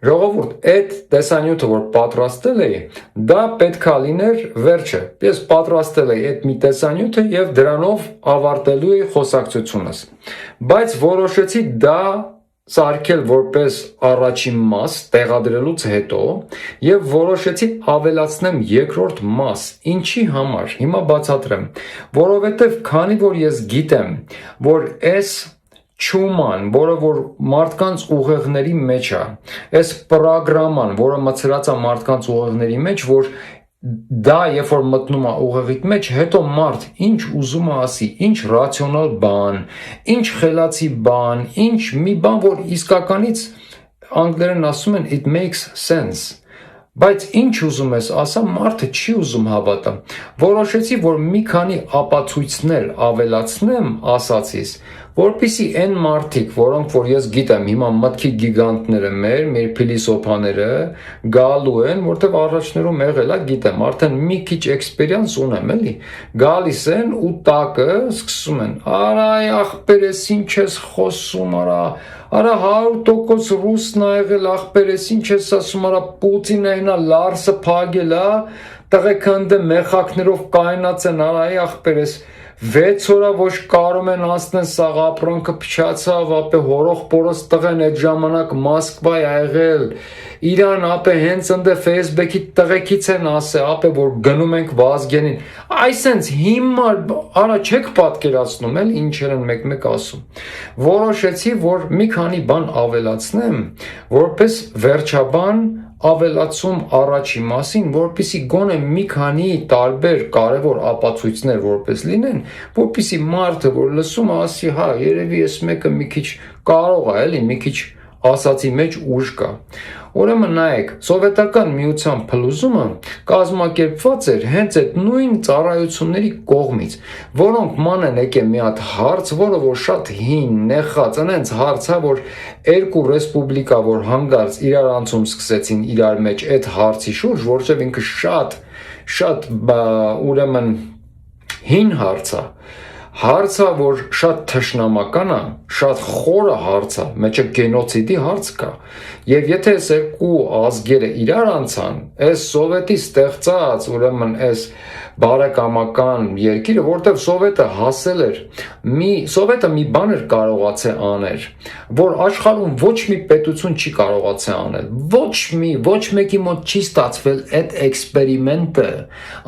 Ժողովուրդ, այդ տեսանյութը, որ պատրաստել էի, դա պետքա լիներ վերջը։ Ես պատրաստել էի այդ մի տեսանյութը եւ դրանով ավարտելու էի խոսակցությունս։ Բայց որոշեցի դա սարքել որպես առաջին մաս տեղադրելուց հետո եւ որոշեցի ավելացնեմ երկրորդ մաս։ Ինչի համար։ Հիմա բացատրեմ։ Որովհետեւ քանի որ ես գիտեմ, որ այս չուման, որը որ մարդկանց ուղեղների մեջ է, այս պրոգրաման, որը մցրած է մարդկանց ուղեղների մեջ, որ դա երբ որ մտնում է ուղեղիդ մեջ, հետո մարդ ինչ ուզում է ասի, ինչ ռացիոնալ բան, ինչ խելացի բան, ինչ մի բան, որ իսկականից անգլերեն ասում են it makes sense, բայց ինչ ուզում ես ասա, մարդը չի ուզում հավատա։ Որոշեցի, որ մի քանի ապացույցներ ավելացնեմ ասածիս, որպեսզի այն մարդիկ, որոնք որ ես գիտեմ, հիմա մտքի գիգանտները մեր փիլիսոփաները գալու են, որտեղ առաջներում եղել է, գիտեմ, արդեն մի քիչ էքսպերիանս ունեմ, էլի, գալիս են ու տակը սկսում են, արա ախպերես ինչ ես խոսում, արա 100% ռուսն ա եղել, ախպերես ինչ ես ասում, արա Պուտինը այնա Լարսը փագել է, տղեկ ընդ մեխակներով կայնած են, արա ախպերես 6 օրա ոչ կարում են անցնեն սաղ ապրանքը փչացավ, ապե հորող պորոս տղեն այդ ժամանակ Մոսկվա եղել, Իրան ապե հենց ընդ Facebook-ի տղեկից են ասել, ապե որ գնում ենք Վազգենին, այսենց հիմար, արա չեք պատկերացնում էլ ինչեր են մեկ-մեկ ասում, որոշեցի, որ մի քանի բան ավելացնեմ, որպես վերջաբան ավելացում առաջի մասին, որպեսի գոնե մի քանի տարբեր կարևոր ապացույցներ որպես լինեն, որպեսի մարդը, որ լսում ասի, հա, երևի ես մեկը մի քիչ կարող է, էլի, մի քիչ ասացի մեջ ուժ կա։ Ուրեմն նայեք, սովետական միության փլուզումը կազմակերպված էր հենց այդ նույն ծառայությունների կողմից, որոնք մանեն եկե մի հատ հարց, որը որ շատ հին, նեխած, այնց հարց է, որ երկու ռեսպուբլիկա, որ հանգարց իրար անցում սկսեցին իրար մեջ այդ հարցի շուրջ, որովհետև ինքը շատ ուրեմն հին հարց է, հարցը, որ շատ թշնամական է, շատ խորը հարց է, մեջը գենոցիդի հարց կա, եւ եթե այս երկու ազգերը իրար անցան, այս սովետի ստեղծած, ուրեմն այս բարեկամական երկիրը, որտեղ սովետը հասել էր, սովետը մի բան էր կարողացել անել, որ աշխարհում ոչ մի պետություն չի կարողացել անել, ոչ մեկի մոտ չի ստացվել այդ էքսպերիմենտը,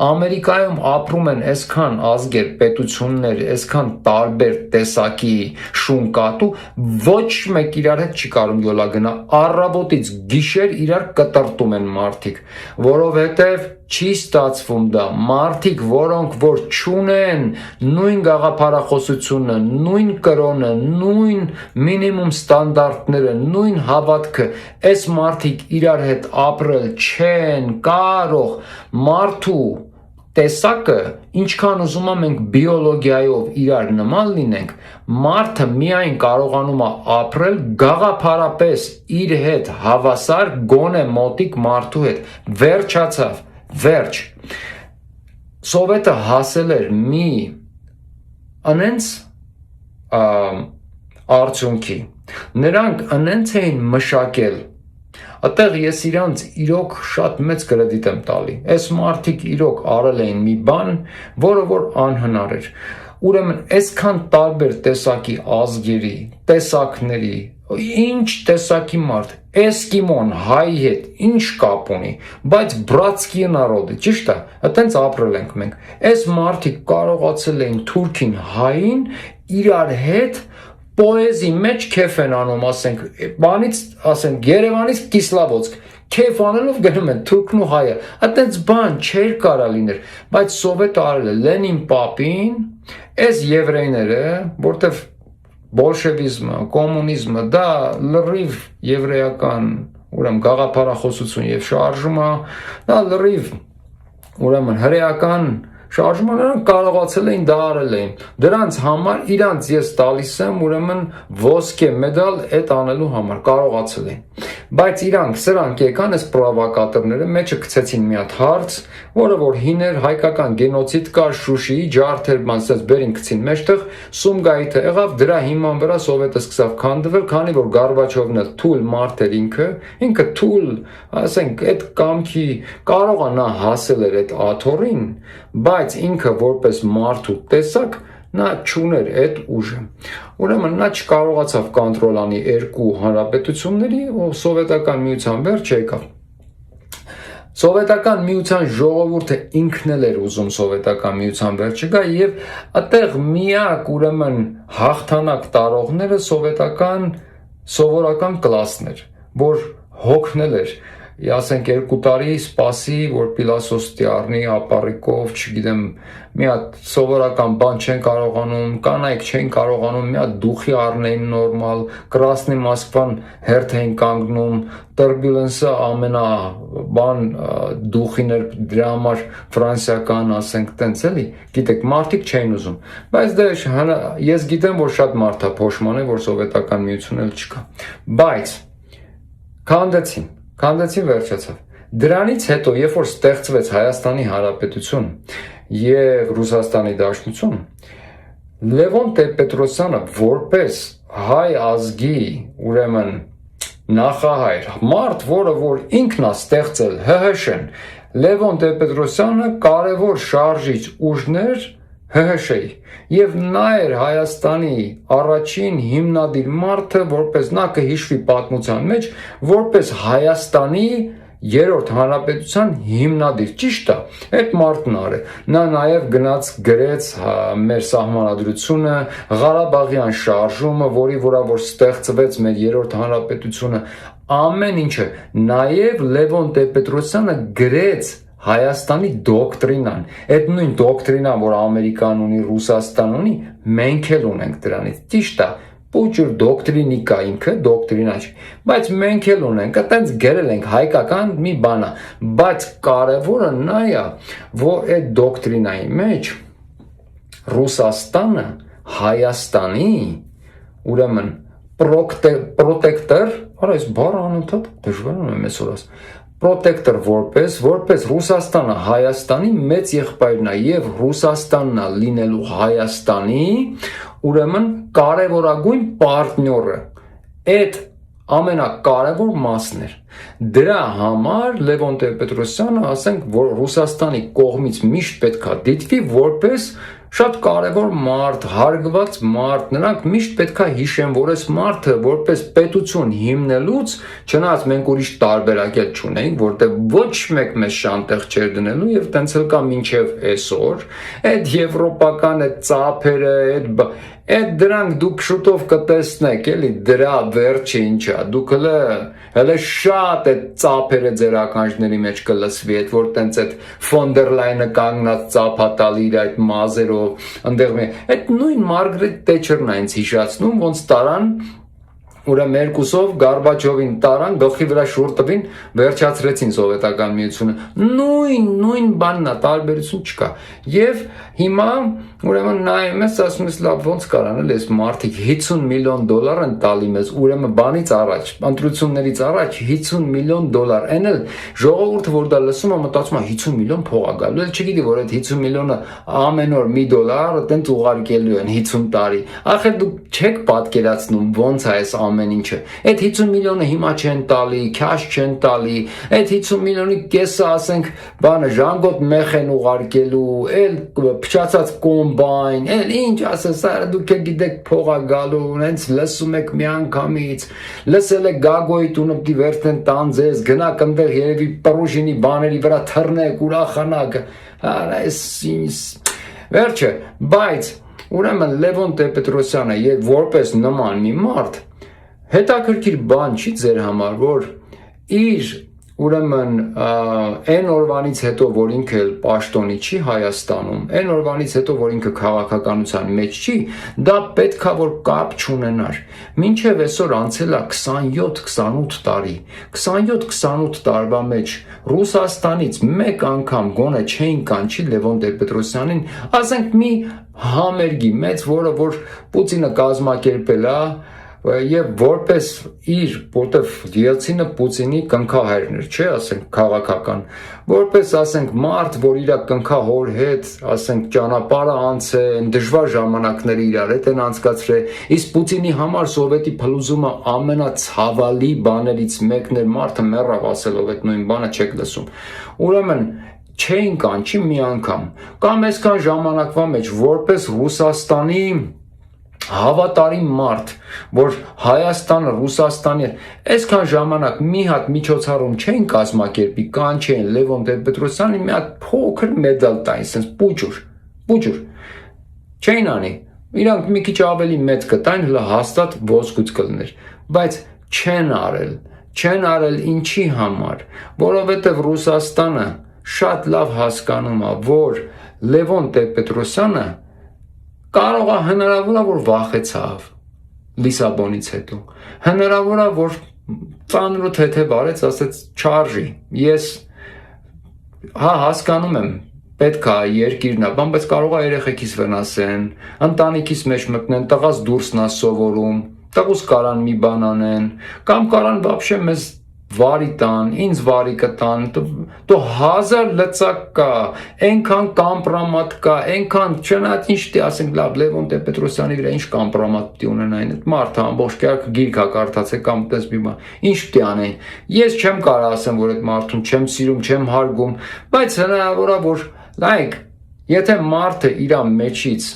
Ամերիկայում ապրում են այսքան ազգեր, պետություններ, այսքան տարբեր տեսակի շունկատու, ոչ մեկ իրար հետ չի կարող յոլա գնա, առավոտից գիշեր իրար կտրտում են մարդիկ, որովհետև չի ստացվում դա, մարդիկ, որոնք որ չունեն նույն գաղափարախոսությունը, նույն կրոնը, նույն մինիմում ստանդարտները, նույն հավատքը, այս մարդիկ իրար հետ ապրել չեն կարող, մարդու տեսակը, ինչքան ուզում է մենք բիոլոգիայով իրար նման լինենք, մարդը միայն կարողանում է ապրել գաղափարապես իր հետ հավասար գոնե մոտիկ մարդու հետ, վերջացավ, վերջ, սովետը հասել էր մի անենց արդյունքի, նրանք անենց էին մշակել, Այդտեղ ես իրանց իրոք շատ մեծ կրեդիտ եմ տալի, այս մարդիկ իրոք արել էին մի բան, որը որ անհնար էր, ուրեմն այսքան տարբեր տեսակի ազգերի, տեսակների, ինչ տեսակի մարդ, էսկիմոն, հայ հետ, ինչ կապ ունի, բայց բրատսկի նարոդը, ճիշտ է, այդտենց ապրել ենք մենք, այս մարդիկ կարողացել էին թուրքին հային իրար հետ պոեզի մեջ քեֆ են անում, ասենք, Երևանից Կիսլավոցք, քեֆ անելով գնում են թուրքն ու հայը, այդտենց բան չէր կարա լիներ, բայց սովետը արել է Լենին պապին, այս եվրեյները, որտեվ բոլշևիզմը, կոմունիզմը, դա լրիվ եվրեական, ուրեմն գաղափարախոսություն եւ շարժումը, դա լրիվ, ուրեմն հրեական շարժումը նրանք կարողացել էին դա արել էին, դրանց համար իրանց ես տալիս եմ ուրեմն ոսկե մեդալ այդ անելու համար կարողացել էին, Բայց սրանք եկան այս պրովոկատորները մեջը գցեցին մի հատ հարց, որը որ հիներ հայկական գենոցիդ կար, Շուշիի ջարդեր, բանսած բերին գցին մեջտեղ, Սումգայիթը եղավ, դրա հիման վրա սովետը սկսավ քանդվել, քանի որ Գորբաչովն էլ թույլ մարդ էր ինքը թույլ, ասենք, այդ կամքի կարող է նա հասել էր այդ աթոռին, բայց ինքը որպես մարդու տեսակ նա չուներ այդ ուժը։ Ուրեմն նա չկարողացավ կոնտրոլ անի երկու հանրապետությունների ու սովետական միության վերջը եկավ։ Սովետական միության ժողովուրդը ինքն էլ էր ուզում սովետական միության վերջը գա եւ այդտեղ միակ ուրեմն հաղթանակ տարողները սովետական սովորական կլասն էր, որ հոգնել էր ասենք 2 տարի սպասի, որ պիլասոստի առնի ապառիկով, չգիտեմ, մի հատ սովորական բան չեն կարողանում, կանայք չեն կարողանում, մի հատ դուխի առնեին նորմալ, Կրասնի Մոսկվան հերթ էին կանգնում, Տուրբուլենսը ամենաբան դուխին էր, դրա համար ֆրանսիական, ասենք, տենց էլի, գիտեք, մարդիկ չէին ուզում, բայց դե ես գիտեմ, որ շատ մարդ է փոշմանել, որ սովետական միություն էլ չկա, բայց քանդեցին վերջացավ։ Դրանից հետո, երբ որ ստեղծվեց Հայաստանի Հանրապետություն եւ Ռուսաստանի Դաշնություն, Լևոն Տեր-Պետրոսյանը որպես հայ ազգի, ուրեմն նախահայր, մարդ, որը որ ինքն է ստեղծել ՀՀՇ-ն, Լևոն Տեր-Պետրոսյանը կարևոր շարժիչ ուժներ ՀՀՇ-ի եւ նա էր Հայաստանի առաջին հիմնադիր մարդը, որպես նա կհիշվի պատմության մեջ, որպես Հայաստանի երրորդ հանրապետության հիմնադիր, ճիշտ է, այդ մարդն արը, նա նաև գնաց գրեց մեր սահմանադրությունը, Ղարաբաղյան շարժումը, որի վրա որ ստեղծվեց մեր երրորդ հանրապետությունը, ամեն ինչը, նաև Լևոն Տեր-Պետրոսյանը գրեց Հայաստանի դոկտրինան, այդ նույն դոկտրինան, որ Ամերիկան ունի, Ռուսաստան ունի, մենք էլ ունենք դրանից, ճիշտ է, պուճուր դոկտրինի կա ինքը, դոկտրինա չի, բայց մենք էլ ունենք, այտենց գրել ենք, հայկական մի բան է, բայց կարևորը նա է, որ այդ դոկտրինայի մեջ Ռուսաստանը Հայաստանի, ուրեմն պրոտեկտոր, արա այս բառը անընդհատ դժվար եմ այսօր պրոտեկտոր որպես Ռուսաստանը Հայաստանի մեծ եղբայրն է եւ Ռուսաստանն է լինելու Հայաստանի, ուրեմն կարևորագույն պարտները, այդ ամենակարևոր մասն էր։ Դրա համար Լևոն Տեր-Պետրոսյանը, ասենք, որ Ռուսաստանի կողմից միշտ պետք է դիտվի որպես շատ կարևոր մարդ, հարգված մարդ, նրանք միշտ պետք է հիշեն, որ այս մարդը որպես պետություն հիմնելուց, չնայած մենք ուրիշ տարբերակ էլ չունենք, որտեղ ոչ մեկ մեզ շանտեղ չէր դնելու եւ տենց էլ կա մինչեւ այսօր, այդ եվրոպական այդ ծափերը, այդ դրանք դուք շուտով կտեսնեք, էլի, դրա վերջը ինչա, դուք հələ շատ այդ ծափերը ձեր ականջների մեջ կլսվի, այդ որ տենց այդ ֆոն դեր Լայնը կանգնած ծափատալի իր այդ մազերով, ընդեղ այդ նույն Մարգարետ Թետչերն է ինձ հիշացնում, ոնց տարան ուրեմն երկուսով Գորբաչովին տարան, գլխի վրա շուռ տվին, վերջացրեցին սովետական միությունը, նույն բանն է, տարբերություն չկա, եւ հիմա ուրեմն նայում ես, ասում ես լավ ոնց կարան էլ այս մարդիկ $50 միլիոն են տալի մեզ, ուրեմն բանից առաջ, ընտրություններից առաջ $50 միլիոն, այն էլ ժողովուրդը որ դա լսում է մտածում է 50 միլիոն փող է գալու, էլ չգիտի որ այդ 50 միլիոնը ամեն օր $1 այտենց ուղարկելու են 50 տարի, ախր դուք չեք պատկերացնում ոնց է այս ամեն ինչը, այդ 50 միլիոնը հիմա չեն տալի, քաշ չեն տալի, այդ 50 միլիոնի կեսը ասենք բանը ժանգոտ մեխ են ուղարկելու, էլ փչացած կոմբայն, էլ ինչ ասես, դուք գիտեք փողա գալու, հենց լսում եք միանգամից, լսել եք Գագոյի տունը պիտի վերցնեն տան ձեզ, գնաք այնտեղ երևի Պրուժինի բաների վրա թռնեք, ուրախանաք, վերջը, բայց ուրեմն Լևոն Տեր-Պետրոսյանը եւ որպես նման մի մարդ հետաքրքիր բան չի ձեր համար, որ իր ուրեմն այն օրվանից հետո, որ ինքը պաշտոնի չի Հայաստանում, այն օրվանից հետո, որ ինքը քաղաքականության մեջ չի, դա պետքա որ կապ չունենար։ Մինչև այսօր անցել է 27-28 տարի, 27-28 տարվա մեջ Ռուսաստանից մեկ անգամ գոնե չէին կանչի Լևոն Տեր-Պետրոսյանին, ասենք մի համերգի մեծ, որը որ Պուտինը կազմակերպել է, եւ որպես իր, որտեվ Ելցինը Պուտինի կնքահայրն էր, չէ, ասենք քաղաքական, որպես ասենք մարդ, որ իր կնքահոր հետ, ասենք ճանապարհը անցեն, դժվար ժամանակների իրար հետ են անցկացրել, իսկ Պուտինի համար սովետի փլուզումը ամենացավալի բաներից մեկն էր, մարդը մեռավ ասելով այդ նույն բանը չեք լսում։ Ուրեմն չէին կանչի մի անգամ, կամ այսքան ժամանակվա մեջ որպես Ռուսաստանի հավատարիմ մարդ, որ Հայաստանը, Ռուսաստանի այսքան ժամանակ մի հատ միջոցառում չէին կազմակերպի, կանչեին Լևոն Տեր-Պետրոսյանի մի հատ փոքր մեդալ տային, sense պուջուր, չէին անի, իրանք մի քիչ ավելի մեծ կտային, հլա հաստատ ոսկուց կլներ, բայց չեն արել ինչի համար, որովհետև Ռուսաստանը շատ լավ հասկանում է, որ Լևոն Տեր-Պետրոսյանը կարող է հնարավոր է, որ վախեցավ Լիսաբոնից հետո, հնարավոր է, որ ծանր ու թեթև արեց, ասեց չարժի, ես հասկանում եմ, պետք է երկիրն է, բայց կարող է երեխեքիս վնասեն, ընտանիքիս մեջ մտնեն, տղաս դուրսն է սովորում, տղուս կարան մի բան անեն, կամ կարան вообще մեզ վարի տան, ինձ վարի կտան, դու հազար լծակ կա, այնքան կամպրամատ կա, այնքան չնայած ինչ դի ասենք լավ Լևոն Տեր-Պետրոսյանի վրա ինչ կամպրամատ դի ունենային, այդ մարդը ամբողջ կյանք գիրք է կարդացել կամ տես մի բան, ինչ դի անեն։ Ես չեմ կարող ասեմ, որ այդ մարդուն չեմ սիրում, չեմ հարգում, բայց հնարավոր է, որ like, եթե մարդը իր մեջից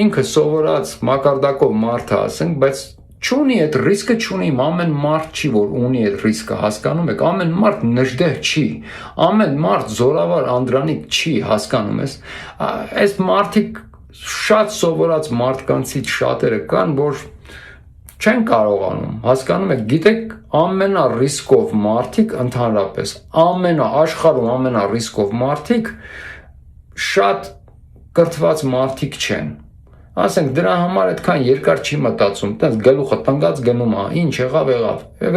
ինքը սովորած մակարդակով մարդ է, ասենք, բայց չունի այդ ռիսկը չունի, ամեն մարդ չի, որ ունի այդ ռիսկը, հասկանում եք, ամեն մարդ նժդեհ չի, ամեն մարդ զորավար անդրանիկ չի, հասկանում ես, այս մարդիկ շատ սովորած մարդկանցից շատերը կան, որ չեն կարողանում, հասկանում եք, գիտեք, ամենառիսկով մարդիկ ընդհանրապես, աշխարհում ամենառիսկով մարդիկ շատ կրթված մարդիկ չեն, ասենք դրա համար այդքան երկար չի մտածում, տենց գլուխը տնկած գնում է, ինչ եղավ,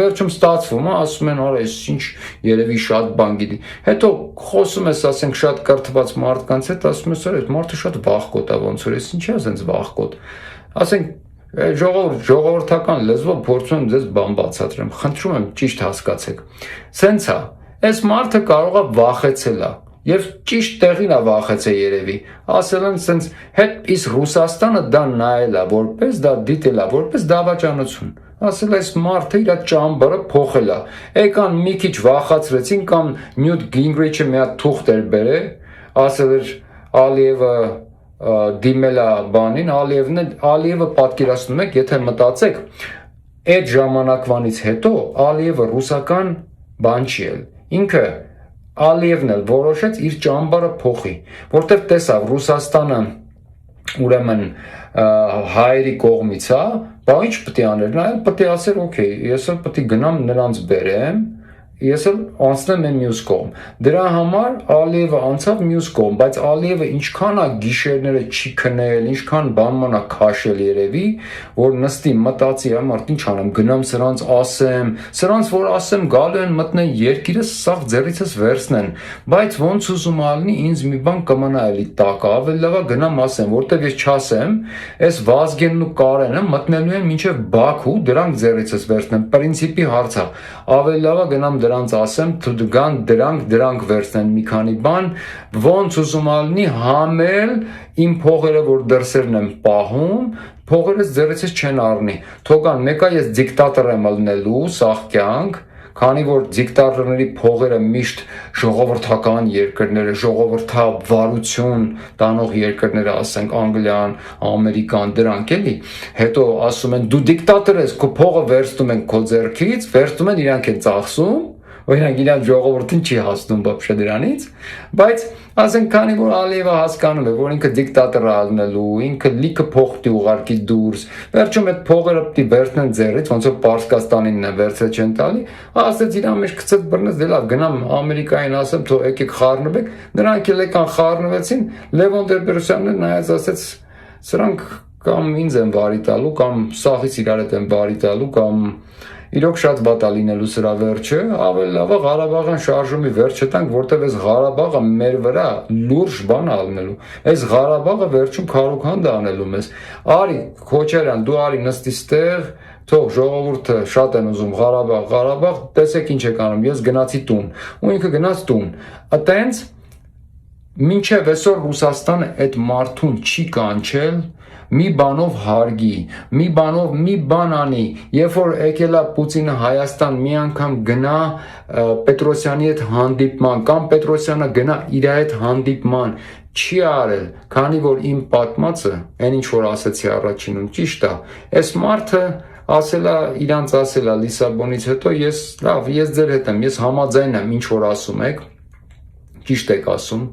վերջում ստացվում է, ասում են, արա, ես ինչ երևի շատ բան գիտի, հետո խոսում ես, ասենք, շատ կրթված մարդկանց հետ, ասում ես, այդ մարդը շատ վախկոտ է, ոնց որ ես ինչ է ասենց վախկոտ, ասենք, ժողովրդական լեզվով փորձում եմ ձեզ բան բացատրեմ, խնդրում եմ ճիշտ հասկացեք, սենց է, այս մարդը կարող է վախեցել է, Եվ ճիշտ տեղին է վախեցել երևի, ասել են սենց հետ իսկ Ռուսաստանը դա նայել է, որպես դա դիտել է, որպես դավաճանություն, ասել այս մարդը իր ճամբարը փոխել է, եկան մի քիչ վախացրեցին կամ Նյուտ Գինգրիչը մի հատ թուղթ էր բերել, ասել էր Ալիևը դիմել է բանին, Ալիևը պատկերացնում եք, եթե մտածեք, այդ ժամանակվանից հետո Ալիևը ռուսական բան չի ել, ինքը Ալիևն էլ որոշեց իր ճամբարը փոխի, որտեղ տեսավ Ռուսաստանը ուրեմն հայերի կողմից է, բա ինչ պետք է աներ, նա էլ պետք է ասեր, օքեյ, ես էլ պետք է գնամ նրանց բերեմ, ես էլ անցնեմ այն մյուս կողմ։ Դրա համար Ալիևը անցավ մյուս կողմ, բայց Ալիևը ինչքան է գիշերները չի քնել, ինչքան բանման է քաշել երևի, որ նստի մտածի, մարդ ինչ անեմ, գնամ սրանց ասեմ, սրանց որ ասեմ գալու են մտնեն երկիրը սաղ ձեռիցս վերցնեն, բայց ոնց ուզում ալնի ինձ մի բան կմնա էլի տակը, ավելի լավ է գնամ ասեմ, որտեվ ես չասեմ, այս Վազգենն ու Կարենը մտնելու են մինչև Բաքու, դրանք ձեռիցս վերցնեն, պրինցիպի հարց է, ավելի լավ է գնամ դրանց ասեմ, թուդգան դրանք վերցնեն մի քանի բան, ոնց ուզում ալնի համել իմ փողերը, որ դրսերն եմ պահում, փողերս ձեռիցս չեն առնի, թողան մեկա ես դիկտատոր եմ ալնելու, սաղ կյանք, քանի որ դիկտատորների փողերը միշտ ժողովրդական երկրները, ժողովրդավարություն տանող երկրները, ասենք Անգլիան, Ամերիկան, դրանք էլի, հետո ասում են դու դիկտատոր ես, քո փողը վերցնում են քո ձեռքից, վերցնում են իրանք են ծախսում, օրինակ իրանք ժողովրդին չի հասնում բաբշե դրանից, բայց ասենք քանի որ Ալիևը հասկանում է, որ ինքը դիկտատոր ալնելու, ինքը լիքը փող պիտի ուղարկի դուրս, վերջում այդ փողերը պիտի վերցնեն ձեռից, ոնց որ Պարսկաստանինն է վերցրել չեն տալի, ասեց իրան մեջ գցեց բռնեց, դե լավ գնամ Ամերիկային ասեմ, թող եկեք խառնվեք, նրանք էլ եկան խառնվեցին, Լևոն Տեր-Պետրոսյանն նայած ասեց, սրանք կամ ինձ են վարի տալու, կամ սաղից իրար հետ են վարի տալու, կամ իրոք շատ վատ է լինելու սրա վերջը, ավելի լավ է Ղարաբաղյան շարժումի վերջը տանք, որտեղ այս Ղարաբաղը մեր վրա լուրջ բան է ալնելու։ Այս Ղարաբաղը վերջում քարոքանդ է անելու մեզ։ Արի Քոչարյան, դու արի նստի ստեղ, թող ժողովուրդը շատ են ուզում Ղարաբաղ, տեսեք ինչ եք անում, ես գնացի տուն, ու ինքը գնաց տուն։ Այտենց մինչև այսօր Ռուսաստանը այդ մարդուն չի կանչել մի բանով հարգի, մի բանով մի բան անի, երբ որ եկել է Պուտինը Հայաստան մի անգամ գնա Պետրոսյանի հետ հանդիպման կամ Պետրոսյանը գնա իր հետ հանդիպման, չի արել, քանի որ իմ պատմածը, այն ինչ որ ասացի առաջինում, ճիշտ է, այս մարդը իրանց ասել է Լիսաբոնից հետո, ես ձեր հետ եմ, ես համաձայն եմ ինչ որ ասում եք, ճիշտ եք ասում,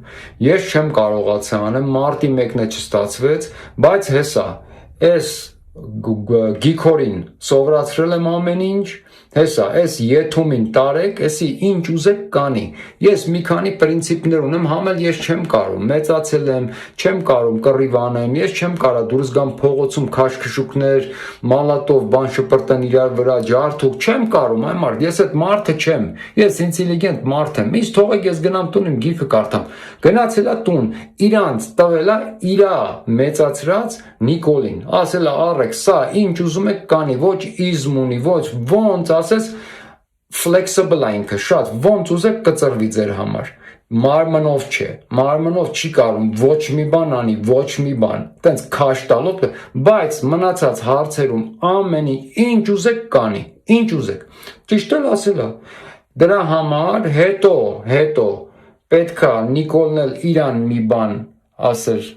ես չեմ կարողացա անեմ, մարտի 1-ն չստացվեց, բայց հեսա, այս Գիքորին սովորացրել եմ ամեն ինչ, հեսա, այս Եթումին տարեք, էսի ինչ ուզեք կանի, ես մի քանի պրինցիպներ ունեմ, համել ես չեմ կարող, մեծացել եմ, չեմ կարող կռիվ անեմ, ես չեմ կարող դուրս գամ փողոցում քաշքշուկներ, մալատով բան շպրտեն իրար վրա, ջարդուկ, չեմ կարող, այ մարդ, ես այդ մարդը չեմ, ես ինտելիգենտ մարդ եմ, ինչ թողեք ես գնամ տուն իմ գիրքը կարդամ, գնացել է տուն, իրանց տվել է իրա մեծացրած Նիկոլին, ասել է առեք, սա ինչ ուզում եք կանի, ոչ իզմ ունի, ոչ ոնց ասես flexible է ինքը, շատ ոնց ուզեք կծրվի ձեր համար, մարմնով չէ, մարմնով չի կարում ոչ մի բան անի, ոչ մի բան, տենց քաշ տալով, բայց մնացած հարցերում ամենի ինչ ուզեք կանի, ինչ ուզեք, ճիշտ էլ ասել է, դրա համար հետո պետքա Նիկոլն էլ իրան մի բան ասեր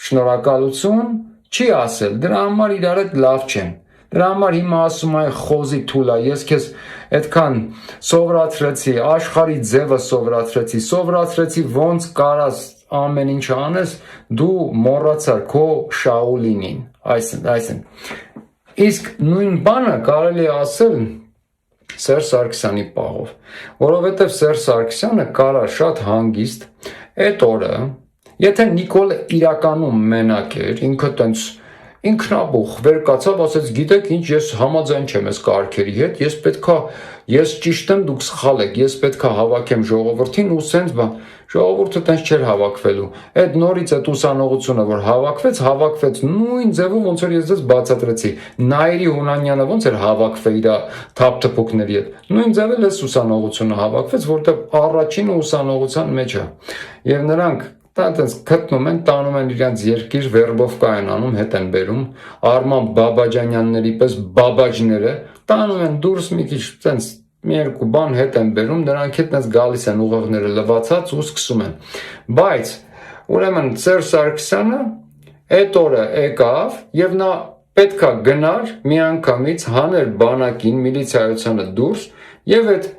շնորհակալություն, չի ասել, դրա համար իրար հետ լավ չեն, դրա համար հիմա ասում այ խոզի թուլա, ես քեզ այդքան սովորացրեցի, աշխարհի ձևը սովորացրեցի, ոնց կարաս ամեն ինչ անես, դու մոռացար քո Շաուլինին, այսին, իսկ նույն բանը կարելի է ասել Սերժ Սարգսյանի պահով, որովհետև Սերժ Սարգսյանը կարա շատ հանգիստ այդ օրը, եթե Նիկոլը իրականում մենակ էր, ինքը տենց ինքնաբուխ վեր կացավ, ասեց գիտեք ինչ, ես համաձայն չեմ այս կարգերի հետ, ես ճիշտ եմ, դուք սխալ եք, ես պետքա հավաքեմ ժողովրդին ու սենց բան, ժողովուրդը տենց չէր հավաքվելու, այդ նորից այդ ուսանողությունը, որ հավաքվեց նույն ձևով ոնց որ ես ձեզ բացատրեցի, Նայիրի Հունանյանը ոնց էր հավաքվել իր թափթփուկների հետ, նույն ձևել էս ուսանողությունը հավաքվեց, որտեղ առաջինը ուսանողության մեջ է, եւ նրանք տենց գտնում են, տանում են իրենց երկիր, վերբովկա են անում, հետ են բերում, Արման Բաբաջանյանների պես բաբաջները, տանում են դուրս մի քիչ, տենց մի երկու բան հետ են բերում, նրանք հետ տենց գալիս են ուղեղները լվացած ու սկսում են, բայց ուրեմն Սերժ Սարգսյանը այդ օրը եկավ եւ նա պետքա գնար միանգամից հաներ բանակին, միլիցիայությանը դուրս եւ այդ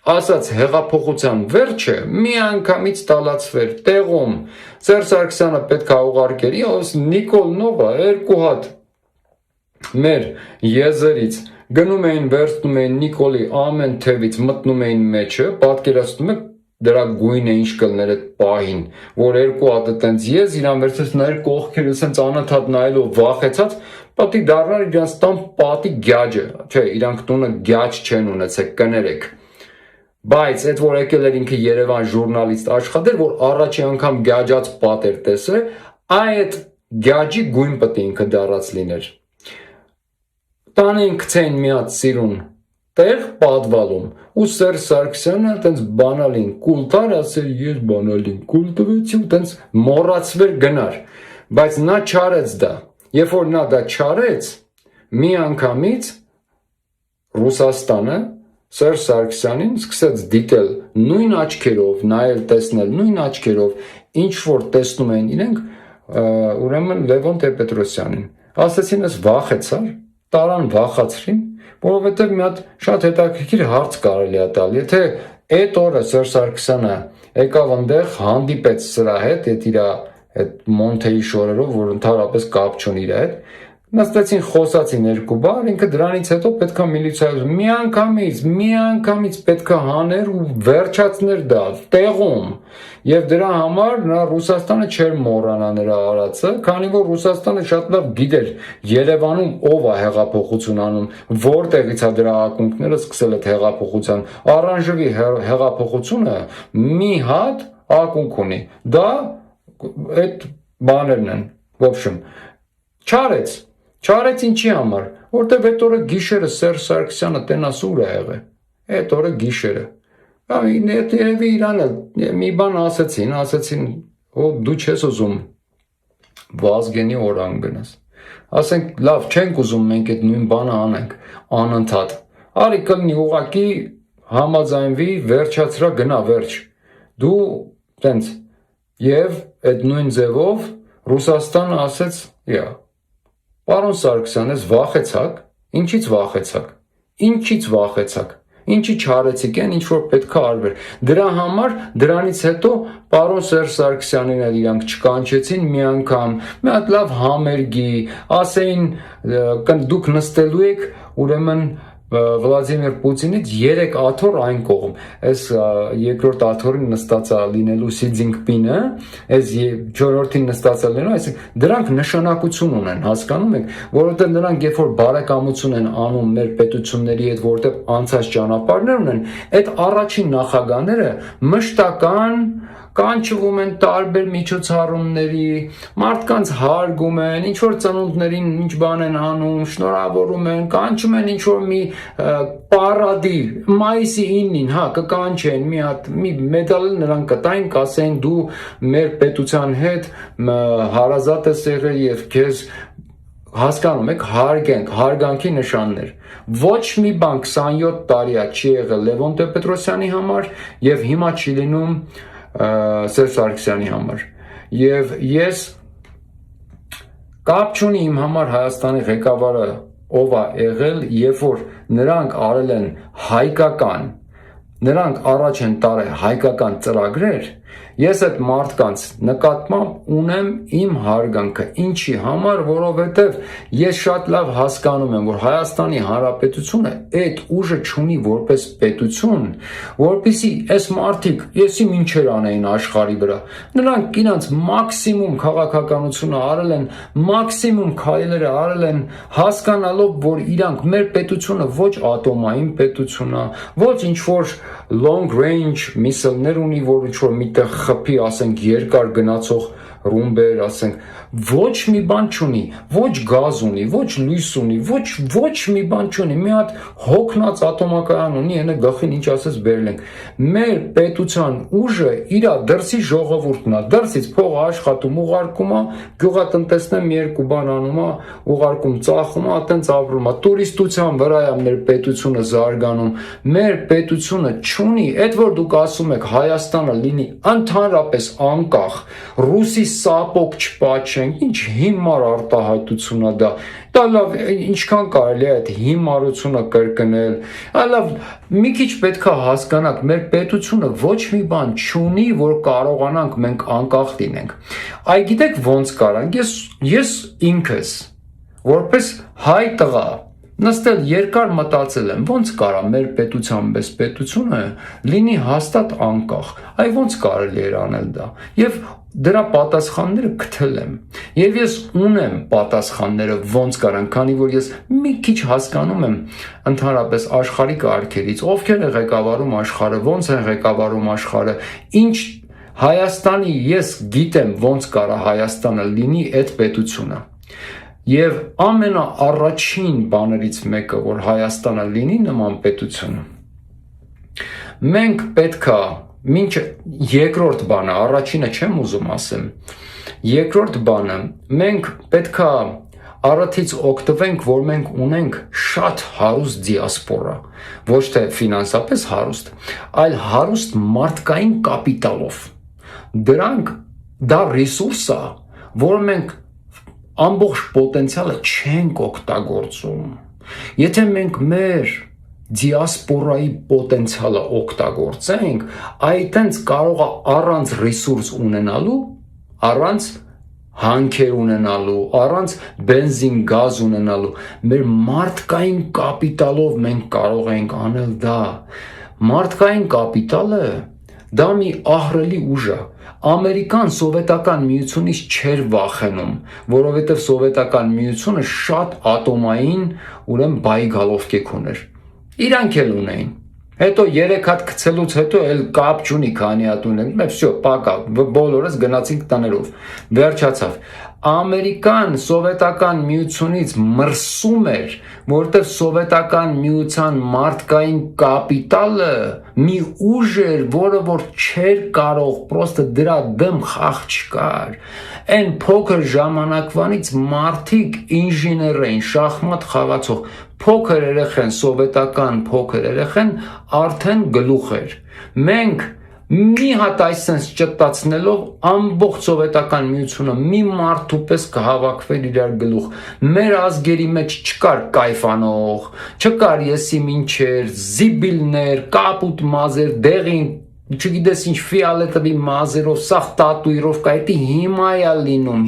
ասած հեղափոխության վերջը միանգամից տալացվեր տեղում Սերժ Սարգսյանը պետք է ուղարկեր Նիկոլնովը երկու հատ մեր եզերից գնում էին վերցնում էին Նիկոլի ամեն թևից մտնում էին մեջը պատկերացնում եք դրա գույնը ինչ կլներ այդ պահին որ երկու հատ տենց ես իրան վերցրեց նայր կողքերը սենց անընդհատ նայելով վախեցած պատի դառնար իրանց տան պատի գյաջը չէ իրանք տունը գյաջ չեն ունեցեք կներեք Բայց այդ որ եկել էր ինքը Երևան ժուրնալիստ աշխատեր, որ առաջի անգամ գյաջած պատեր տեսել, այդ գյաջի գույն պետք է ինքը դառած լիներ։ Տանեն գցեն մի հատ սիրուն տեղ պատվալում, ու Սերժ Սարգսյանը այտենց բանալին կուլ տար, ասել ես բանալին կուլ տվեցի, ու այտենց մոռացվեր գնար։ Բայց նա չարեց դա։ Երբ որ նա դա չարեց, մի անգամից Ռուսաստանը Սերժ Սարգսյանին սկսեց դիտել նույն աչքերով, նայել տեսնել նույն աչքերով, ինչ որ տեսնում են իրենք, ուրեմն Լևոն Տեր-Պետրոսյանին։ Ասեցին, ես վախեցար, տարան վախացրին, որովհետև մի հատ շատ հետաքրքիր հարց կարելի է տալ։ Եթե այդ օրը Սերժ Սարգսյանը եկավ այնտեղ, հանդիպեց սրա հետ, այդ իր այդ Մոնթեի շորերով, որ ընդհանրապես կապ չունի իր հետ, Նստեցին խոսացին երկու բառ, ինքը դրանից հետո պետքա միլիցիայում միանգամից պետքա հաներ ու վերջացներ դա տեղում։ Եվ դրա համար նա Ռուսաստանը չէր մոռանա նրա արածը, քանի որ Ռուսաստանը շատ լավ գիտեր Երևանում ով է հեղափոխություն անում, որտեղից է դրա ակունքները սկսել այդ հեղափոխության։ Օրանժևի հեղափոխությունը մի հատ ակունք ունի։ Դա այդ բաներն են, в общем, Չարեց ինչի համար, որտեվ այդ օրը գիշերը Սերժ Սարգսյանը տենաս ուր է եղել, այդ օրը գիշերը, երևի իրան մի բան ասեցին, դու չես ուզում Վազգենի օրան գնաս, ասենք լավ չենք ուզում մենք այդ նույն բանը անենք, անընդհատ, արի կլնի ուղակի համաձայնվի, վերջացրա գնա վերջ, դու տենց, և այդ նույն ձևով Ռուսաստանը ասեց, Պարոն Սարգսյան, ես վախեցաք, ինչից վախեցաք, ինչի չարեցիք են, ինչ որ պետք է արվեր, դրա համար, դրանից հետո պարոն Սերժ Սարգսյանին էլ իրանք չկանչեցին մի անգամ, մի հատ լավ համերգի, ասեին, դուք նստելու եք, ուրեմն Վլադիմիր Պուտինից 3 աթոռ այն կողմ, այս երկրորդ աթոռին նստած է լինելու Սի Ցզինպինը, այս 4-րդին նստած է լինելու, այսինքն դրանք նշանակություն ունեն, հասկանում եք, որովհետև նրանք երբ որ բարեկամություն են անում մեր պետությունների հետ, որտեղ անցած ճանապարհներ ունեն, այդ առաջին նախագահները մշտական կանչվում են տարբեր միջոցառումների, մարդկանց հարգում են, ինչ որ ծնունդներին ինչ բան են անում, շնորհավորում են, կանչում են ինչ որ մի պարադի, մայիսի 9-ին, կկանչեն մի հատ մի մեդալ նրանք կտային, կասեն դու մեր պետության հետ հարազատ ես եղել եւ քեզ հասկանում եք, հարգանքի նշաններ։ Ոչ մի բան 27 տարի չի եղել Լևոն Տեր-Պետրոսյանի համար եւ հիմա չի լինում Սերժ Սարգսյանի համար։ Եվ ես կապ չունի իմ համար Հայաստանի ղեկավարը ով է եղել, երբ որ նրանք արել են հայկական, նրանք առաջ են տարել հայկական ծրագրեր, ես այդ մարդկանց նկատմամբ ունեմ իմ հարգանքը, ինչի համար, որովհետև ես շատ լավ հասկանում եմ, որ Հայաստանի Հանրապետությունը այդ ուժը չունի որպես պետություն, որպեսզի այս մարդիկ, եսի ինչեր անեին աշխարհի վրա, նրանք իրենց մաքսիմում քաղաքականությունը արել են, մաքսիմում քայլերը արել են, հասկանալով, որ իրանք մեր պետությունը ոչ ատոմային պետություն է, ոչ ինչ որ long range միսլներ ունի, որ ինչ որ միտեղ խփի, ասենք երկար գնացող ռումբեր, ասենք, ոչ մի բան չունի, ոչ գազ ունի, ոչ լույս ունի, ոչ մի բան չունի, մի հատ հոգնած ատոմակայան ունի, այնը գլխին ինչ ասես բերել ենք։ Մեր պետության ուժը իրա դրսի ժողովուրդն է, դրսից փողը աշխատում, ուղարկում է, գյուղատնտեսնեմ երկու բան անում է, ուղարկում, ծախում է, այտենց ապրում է, տուրիստության վրա է մեր պետությունը զարգանում, մեր պետությունը չունի, այդ որ դուք ասում եք Հայաստանը լինի ընդհանրապես անկախ, ռուսի սապոկ չպաչենք, ինչ հիմար արտահայտություն է դա լավ, ինչքան կարելի է այդ հիմարությունը կրկնել, լավ, մի քիչ պետք է հասկանանք, մեր պետությունը ոչ մի բան չունի, որ կարողանանք մենք անկախ լինենք, այ գիտեք ոնց կարանք, ես ինքս, որպես հայ տղա, նստել երկար մտածել եմ, ոնց կարա մեր պետության պես պետությունը լինի հաստատ անկախ, այ ոնց կարելի էր անել դա, և դրա պատասխանները գտել եմ, և ես ունեմ պատասխանները ոնց կարան, քանի որ ես մի քիչ հասկանում եմ ընդհանրապես աշխարհի կարգերից, ովքեր են ղեկավարում աշխարհը, ոնց են ղեկավարում աշխարհը, ինչ Հայաստանի ես գիտեմ ոնց կարա Հայաստանը լինի այդ պետությունը Եվ ամենաառաջին բաներից մեկը, որ Հայաստանը լինի նման պետություն, մենք պետքա, մինչ երկրորդ բանը, առաջինը չեմ ուզում ասեմ, երկրորդ բանը, մենք պետքա առաթից օգտվենք, որ մենք ունենք շատ հարուստ դիասպորա, ոչ թե ֆինանսապես հարուստ, այլ հարուստ մարդկային կապիտալով, դրանք դա ռեսուրս է, որ մենք ամբողջ պոտենցիալը չենք օգտագործում, եթե մենք մեր դիասպորայի պոտենցիալը օգտագործենք, այտենց կարող է առանց ռեսուրս ունենալու, առանց հանքեր ունենալու, առանց բենզին, գազ ունենալու, մեր մարդկային կապիտալով մենք կարող ենք անել դա։ Մարդկային կապիտալը դա մի ահռելի ուժ է։ Ամերիկան սովետական միությունից չէր վախենում, որովհետև սովետական միությունը շատ ատոմային, ուրեմն բայգալովկեկ ուներ։ Իրանք էլ ունեին։ Հետո 3 հատ գցելուց հետո էլ կապ չունի քանի հատ ունենք, всё, պակա, բոլորս գնացինք տներով։ Վերջացավ։ Ամերիկան սովետական միությունից մրսում էր, որտեղ սովետական միության մարդկային կապիտալը մի ուժ էր, որը որ չէր կարող, պրոստը դրա դեմ խաղ չկար։ Այն փոքր ժամանակվանից մարդիկ ինժեներ էին, շախմատ խաղացող, փոքր երեխեն, սովետական փոքր երեխեն արդեն գլուխ էր։ Մենք մի հատ այսպես ճտացնելով ամբողջ սովետական միությունը մի մարդու պես կհավաքվեր իրար գլուխ։ Մեր ազգերի մեջ չկար կայֆանող, չկար եսի մինչեր, զիբիլներ, կապուտ մազեր, դեղին, չգիտես ինչ ֆիալետովի մազերով, սաղ տատուիրովկա, դա հիմա է լինում,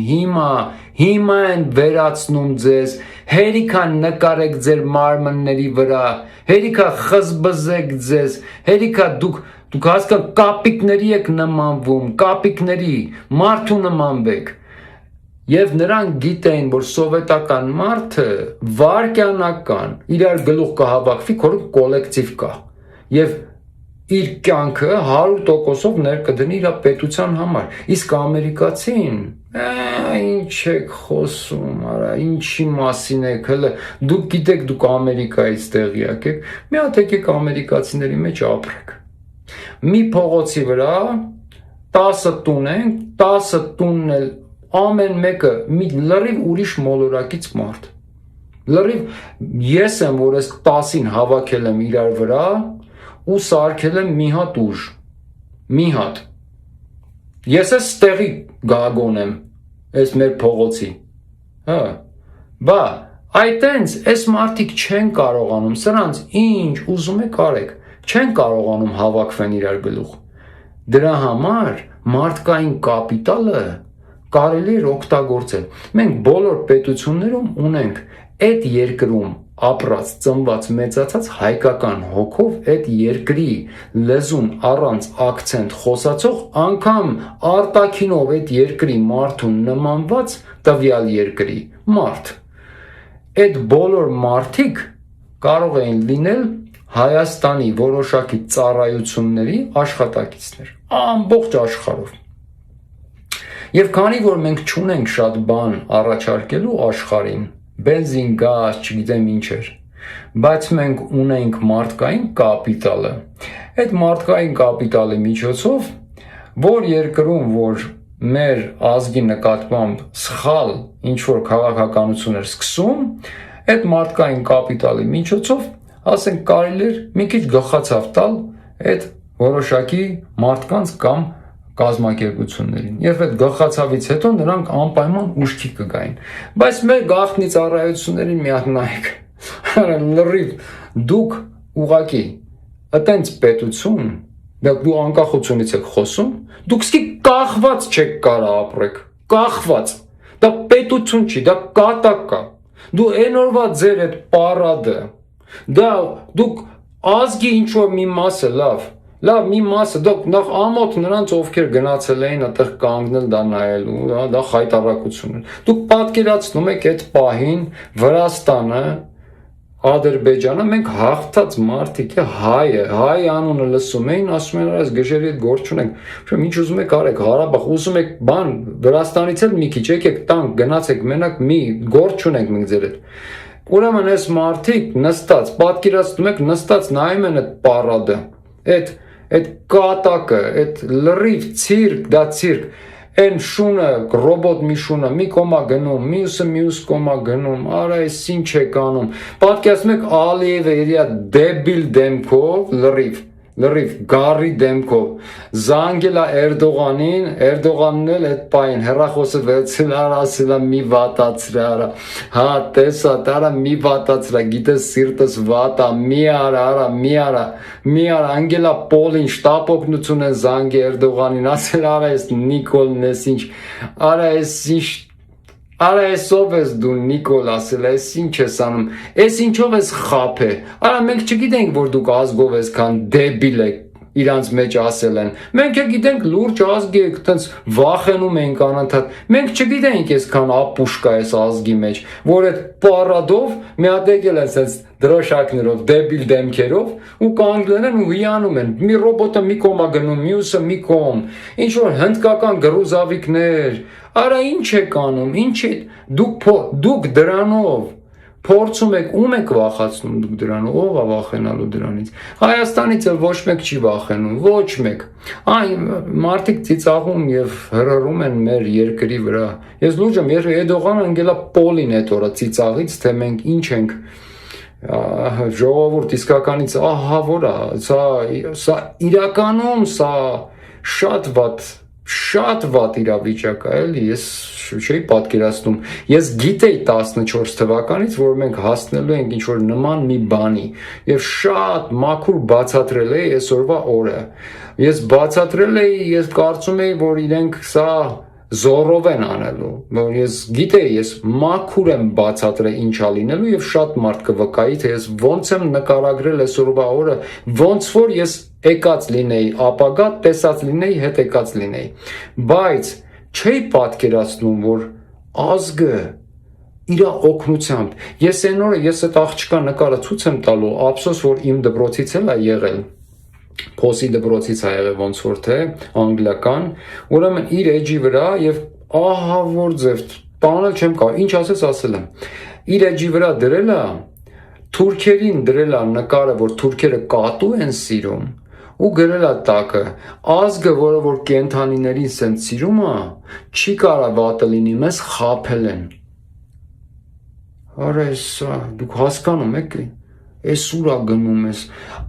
հիմա են վերացնում ձեզ, հերիքա նկարեք ձեր մարմնների վրա, հերիքա խզբզեք ձեզ, հերիքա դուք հասկան կապիկների եք նմանվում, կապիկների, մարդու նմանվեք։ Եվ նրանք գիտեին, որ սովետական մարդը վարքյանական իրար գլուխ կհավաքվի, քորը կոլեկտիվ կա։ Եվ իր կյանքը 100%-ով ներկդնի իր պետության համար։ Իսկ ամերիկացին, ինչ եք խոսում, արա, ինչի մասին եք, հələ դուք գիտեք, դուք Ամերիկայից տեղյակ եք, մի հատ եկեք ամերիկացիների մեջ ապրեք։ Մի փողոցի վրա 10 տուն են, 10 տունն էլ ամեն մեկը մի լրիվ ուրիշ մոլորակից մարդ։ Լրիվ ես եմ, որ այս 10-ին հավաքել եմ իրար վրա ու սարքել եմ մի հատ ուժ, մի հատ։ Ես ես ստեղի գագոն եմ, այս մեր փողոցի, բա, այտենց, այս մարդիկ չեն կարողանում, սրանց ինչ ուզում եք արեք, չեն կարողանում հավաքվեն իրար գլուխ։ Դրա համար մարդկային կապիտալը կարելի է օգտագործել։ Մենք բոլոր պետություններում ունենք այդ երկրում ապրած, ծնված, մեծացած հայկական հոգով այդ երկրի լեզուն առանց ակցենտ խոսացող, անգամ արտաքինով այդ երկրի մարդուն նմանված տվյալ երկրի մարդ։ Այդ բոլոր մարդիկ կարող են լինել Հայաստանի որոշակի ծառայությունների աշխատակիցներ, ամբողջ աշխարհով։ Եվ քանի որ մենք չունենք շատ բան առաջարկելու աշխարհին, բենզին, գազ, չգիտեմ ինչեր, բայց մենք ունենք մարդկային կապիտալը։ Այդ մարդկային կապիտալի միջոցով, որ երկրում, որ մեր ազգի նկատմամբ սխալ ինչ-որ քաղաքականություն էր սկսում, այդ մարդկային կապիտալի միջոցով, ասենք կարելի էր մի քիչ գլխացավ տալ այդ որոշակի մարդկանց կամ կազմակերպություններին։ Եվ այդ գլխացավից հետո նրանք անպայման ուշքի կգային։ Բայց մեր գաղտնի ծառայություններին մի հատ նայեք, լրիվ դուք ուղակի այտենց պետություն, դու անկախությունից եք խոսում, դուք սկի կախված չեք կարա ապրեք, կախված, դա պետություն չի, դա կատակ է, դու էնորվա ձեր այդ պարադը, դա դուք ազգի ինչ-որ մի մասը, լավ մի մասը, դուք նախ ամոթ նրանց ովքեր գնացել էին այդտեղ կանգնել դա նայելու, դա խայտարակություն է։ Դուք պատկերացնում եք այդ պահին Վրաստանը, Ադրբեջանը, մենք հաղթած մարդիկ է, հայ անունը լսում էին, ասում են այս գժերի հետ գործ չունենք, ինչ ուզում եք արեք, Ղարաբաղ, ուզում եք բան, Վրաստանից էլ մի քիչ եկեք տանք, գնացեք մենակ մի գործ չունենք մենք ձեր հետ։ Ուրեմն այս մարդիկ նստած, պատկերացնում եք նստած նայում են այդ պարադը, այդ կատակը, այդ լրիվ ցիրկ, դա ցիրկ, այն շունը, ռոբոտ մի շունը, մի կոմա գնում, մյուսը մյուս կոմա գնում, արա այս ինչ եք անում, պատկերացնում եք Ալիևը իր դեբիլ դեմքով լրիվ, լրիվ գարի դեմքով զանգելա Էրդողանին, Էրդողանն էլ այդ պայն հեռախոսը վերցրել ասելա մի վատացրա, հա տեսա, տարա մի վատացրա, գիտես սիրտս վատա, մի արա, անգելա Պոլին շտապ օգնություն են զանգի Էրդողանին, ասել արա ես Նիկոլն ես ինչ, արա ես ինչ Արա ես ով ես դու Նիկոլ ասել ես ինչ ես անում ես ինչով ես խափե արա մենք չգիտենք որ դուք ազգով ես քան դեբիլ եք իրանց մեջ ասել են մենք չգիտենք լուրջ ազգ եք տենց վախենում ենք անընդհատ մենք չգիտենք ես քան ապուշկա ես ազգի մեջ որ այդ պարադով մի հատ եկել են sense դրոշակներով դեբիլ դեմքերով ու կանգնել են ու հիանում են մի ռոբոտը մի կոմա գնում մյուսը մի կողմ ինչ որ հնդկական գրուզավիկներ Արա ինչ եք անում, ինչ է, դուք դրանով փորձում եք, ում եք վախացնում դուք դրանով, ով է վախենալու դրանից, Հայաստանից էլ ոչ մեկ չի վախենում, ոչ մեկ, մարդիկ ծիծաղում և հրռում են մեր երկրի վրա, ես լուրջ եմ, Էրդողանը անգելա Պոլին էդ օրը ծիծաղից, թե մենք ինչ ենք, ժողովուրդ իսկականից, ահա որ է, սա իրականում, սա շատ վատ իրավիճակ է, էլի, ես չէի պատկերացնում, ես գիտեի 14 թվականից, որ մենք հասնելու ենք ինչ-որ նման մի բանի և շատ մաքուր բացատրել էի այսօրվա օրը, ես բացատրել էի, ես կարծում էի, որ իրենք սա զորով են անելու, որ ես գիտեի, ես մաքուր եմ բացատրել ինչա լինելու և շատ մարդ կվկայի, թե ես ոնց եմ նկարագրել այսօրվա օրը, ոնց որ ես եկած լինեի ապագա, տեսած լինեի, հետ եկած լինեի, բայց չէի պատկերացնում, որ ազգը իրա օգնությամբ, ես այն օրը, ես այդ աղջկա նկարը ցույց եմ տալու, ափսոս, որ իմ դպրոցից էլ է եղել, Փոսի դպրոցից է եղել ոնց որ թե անգլիական, ուրեմն իր էջի վրա և ահա որ ձև, տանել չեմ կարող, ինչ ասես ասել եմ, իր էջի վրա դրել է, թուրքերին դրել է նկարը, որ թուրքերը կատու են սիրում, ու գրել է տակը, ազգը, որը որ կենդանիներին սենց սիրում է, չի կարա վատը լինի, մեզ խափել են, արա սա, դուք հասկանում եք, Ես ուրա գնում ես,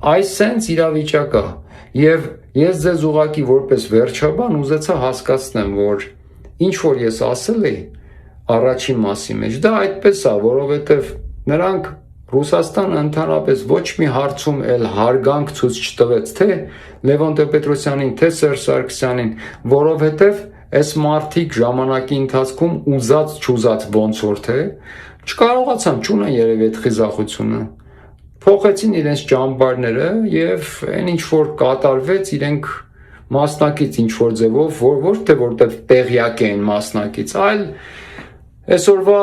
այս սենց իրավիճակ է, և ես ձեզ ուղղակի որպես վերջաբան ուզեցա հասկացնեմ, որ ինչ որ ես ասել էի առաջին մասի մեջ, դա այդպես է, որովհետև նրանք Ռուսաստանը ընդհանրապես ոչ մի հարցում էլ հարգանք ցույց չտվեց, թե Լևոն Տեր-Պետրոսյանին, թե Սերժ Սարգսյանին, որովհետև այս մարդիկ ժամանակի ընթացքում ուզած չուզած ոնց որ թե չկարողացան, չունեն երևի այդ խիզախությունը Փոխեցին իրենց ճամբարները և այն ինչ որ կատարվեց իրենք մասնակից ինչ որ ձևով, ոչ թե որտեղ տեղյակ էին մասնակից, այլ այսօրվա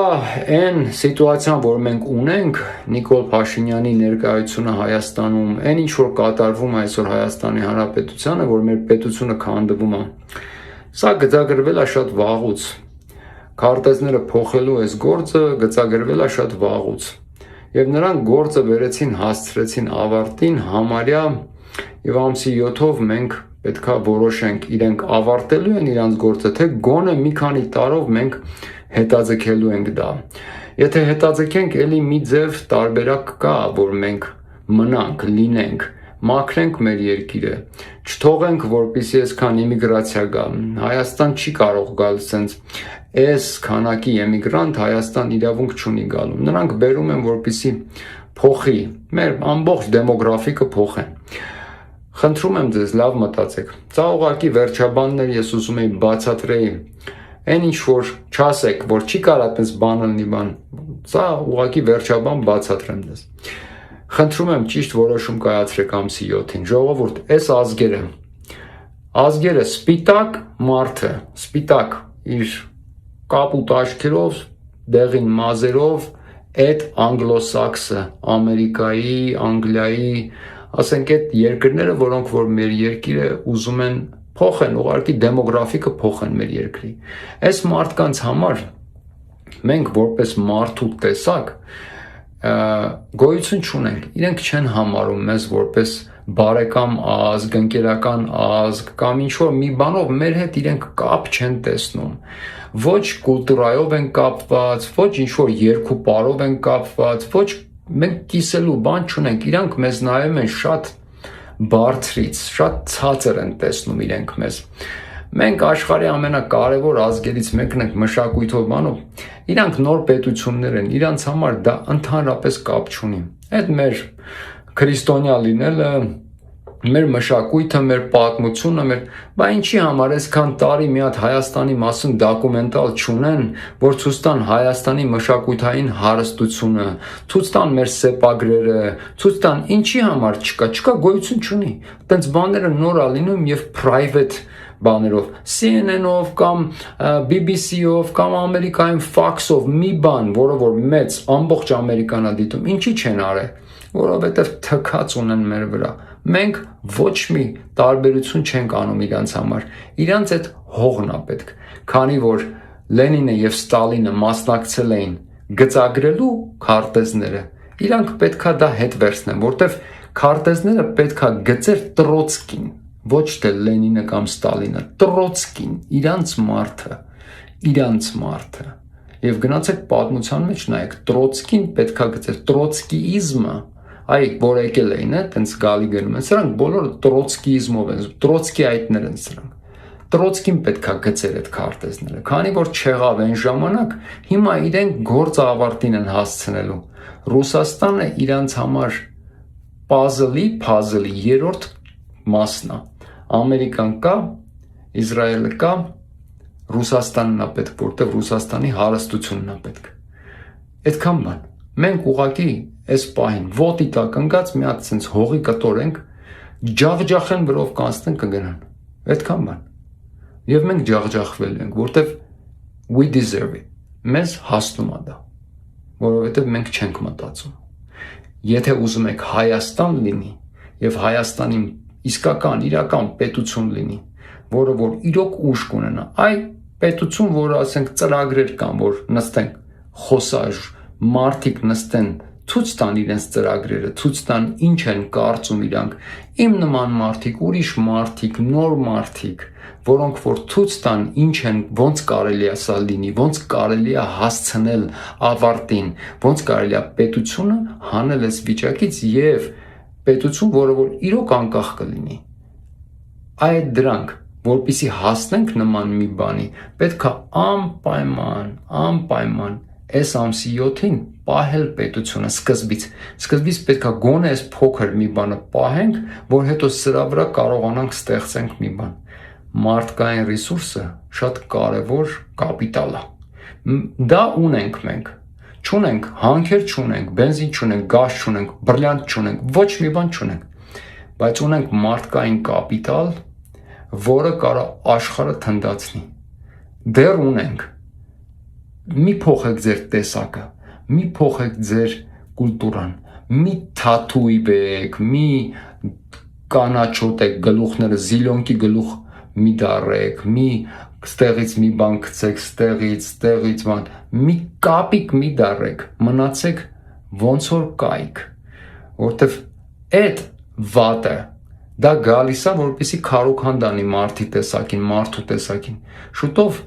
այն սիտուացիան, որ մենք ունենք Նիկոլ Փաշինյանի ներկայությունը Հայաստանում, այն ինչ որ կատարվում է այսօր Հայաստանի Հանրապետությանը, որ մեր պետությունը քանդվում է, սա գծագրվել է շատ վաղուց, քարտեզները փոխելու այս գործը գծագրվել է շատ վաղուց Եվ նրանք գործը վերեցին, հասցրեցին ավարտին համարյա և ամսի 7-ով մենք պետքա որոշենք իրենք ավարտելու են իրանց գործը, թե գոնե մի քանի տարով մենք հետաձգելու ենք դա։ Եթե հետաձգենք, էլի մի ձև տարբերակ կա, որ մենք մնանք, լինենք, մաքրենք մեր երկիրը, չթողենք, որպեսզի այսքան իմիգրացիա գա։ Հայաստան չի կարող գալ սենց այս քանակի էմիգրանտ Հայաստան իրավունք չունի գալու։ Նրանք բերում են, որպեսզի փոխի, մեր ամբողջ դեմոգրաֆիկը փոխեն։ Խնդրում եմ ձեզ, լավ մտածեք։ Սա ուղղակի վերջաբաններ ես ուզում եի բացատրեի։ Այն ինչ որ չասեք, որ չի կարա այդպես բան լինի բան, սա ուղղակի վերջաբան բացատրեմ ձեզ։ Խնդրում եմ ճիշտ որոշում կայացրեք ամսի 7-ին։ Ժողովուրդ, այս ազգերը սպիտակ մարդը, սպիտակ իր կապուտ աչքերով, դեղին մազերով, այդ անգլոսաքսը, Ամերիկայի, Անգլիայի, ասենք այդ երկրները, որոնք որ մեր երկիրը ուզում են փոխեն, ուղղակի դեմոգրաֆիկը փոխեն մեր երկրի։ Այս մարդկանց համար մենք որպես մարդու տեսակ գոյություն չունենք, իրենք չեն համարում մեզ որպես բարեկամ ազգ, ընկերական ազգ կամ ինչ-որ մի բանով մեր հետ իրենք կապ չեն տեսնում, ոչ կուլտուրայով են կապված, ոչ ինչ-որ երկու պարով են կապված, ոչ մենք կիսելու բան չունենք, իրանք մեզ նայում են շատ բարձրից, շատ ցածր են տեսնում իրենք մեզ։ Մենք աշխարհի ամենակարևոր ազգերից մեկն ենք մշակույթով բանով, իրանք նոր պետություններ են, իրանց համար դա ընդհանրապես կապ չունի։ Այդ մեր քրիստոնյա լինելը, մեր մշակույթը, մեր պատմությունը, բա ինչի համար այսքան տարի մի հատ Հայաստանի մասին դոկումենտալ չունեն, որ ցույց տան Հայաստանի մշակութային հարստությունը, ցույց տան մեր սեպագրերը, ցույց տան ինչի համար չկա գոյություն չունի։ Այդպես բաները նոր ա լինում եւ private բաներով, CNN-ով կամ BBC-ով կամ Ամերիկայում Fox-ով մի բան, որը որ մեծ ամբողջ Ամերիկան ա դիտում, ինչի չեն արել, որովհետեւ թքած ունեն մեր վրա։ Մենք ոչ մի տարբերություն չենք անում իրանց համար։ Իրանց այդ հողն ա պետք, քանի որ Լենինը եւ Ստալինը մասնակցել էին գծագրելու քարտեզները, իրանք պետքա դա հետ վերցնեն, որտեվ քարտեզները պետքա գծեր Տրոցկին, ոչ թե Լենինը կամ Ստալինը, Տրոցկին, իրանց մարդը։ Եվ գնացեք պատմության մեջ նայեք, Տրոցկին պետքա գծեր, Տրոցկիիզմը, այ որ եկել էին, տենց գալի գնում են, սրանք բոլորը Տրոցկիիզմով են, Տրոցկիայտներ են սրանք։ Տրոցկին պետքա գծեր այդ քարտեզները, քանի որ չեղավ այն ժամանակ, հիմա իրենք գործը ավարտին են հասցնելու։ Ռուսաստանը իրանց համար puzzle-ի երրորդ մասն է։ Ամերիկան կա, Իսրայելը կա, Ռուսաստանն է պետք, որտեղ Ռուսաստանի հարստությունն է պետք։ Այդքան բան։ Մենք ուղղակի այս պահին ոտի տակ ընկած մի հատ sense հողի կտորենք, ջախջախեն վրով կանցնեն կգնան։ Այդքան բան։ Եվ մենք ջախջախվելու ենք, որտեղ we deserve it։ Մեզ հասնում է դա, որովհետև մենք չենք մտածում։ Եթե ուզում եք Հայաստան լինի եւ Հայաստանի իսկական իրական պետություն լինի, որը որ իրոք ուժ կունենա, այ պետություն, որը ասենք ծրագրեր կան, որ նստեն խոսաժ, մարդիկ նստեն, ցույց տան իրենց ծրագրերը, ցույց տան ինչ են կարծում իրանք, իմ նման մարդիկ, ուրիշ մարդիկ, նոր մարդիկ, որոնք որ ցույց տան ինչ են, ոնց կարելի է սա լինի, ոնց կարելի է հասցնել ավարտին, ոնց կարելի է պետությունը հանել այս վիճակից եւ պետություն, որը որ իրոք անկախ կլինի։ Այդ դրանք, որպեսզի հասնենք նման մի բանի, պետք է անպայման այս ամսի 7-ին պահել պետությունը սկզբից պետք է գոնե այս փոքր մի բանը պահենք, որ հետո սրա վրա կարողանանք ստեղծենք մի բան։ Մարդկային ռեսուրսը շատ կարևոր կապիտալ է։ Դա ունենք մենք։ Չունենք, հանքեր չունենք, բենզին չունենք, գազ չունենք, բրիլյանտ չունենք, ոչ մի բան չունենք, բայց ունենք մարդկային կապիտալ, որը կարա աշխարհը թնդացնի։ Դեռ ունենք։ Մի փոխեք ձեր տեսակը, մի փոխեք ձեր կուլտուրան, մի թաթուիվեք, մի կանաչոտեք գլուխները, զիլոնկի գլուխ մի դարեք, մի ստեղից մի բան գցեք, ստեղից բան, մի կապիկ մի դարեք, մնացեք ոնց որ կայք, որտեվ այդ վատը դա գալիս է, որպեսզի քարոքան դանի մարդու տեսակին, շուտով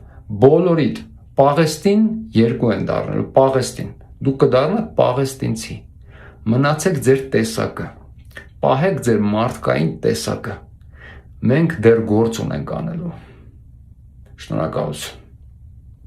բոլորիդ Պաղեստին երկու են դառնելու, Պաղեստին, դուք կդառնաք Պաղեստինցի, մնացեք ձեր տեսակը, պահեք ձեր մարդկային տեսակը, մենք դեռ գործ ունենք անելու, շնորհակալություն։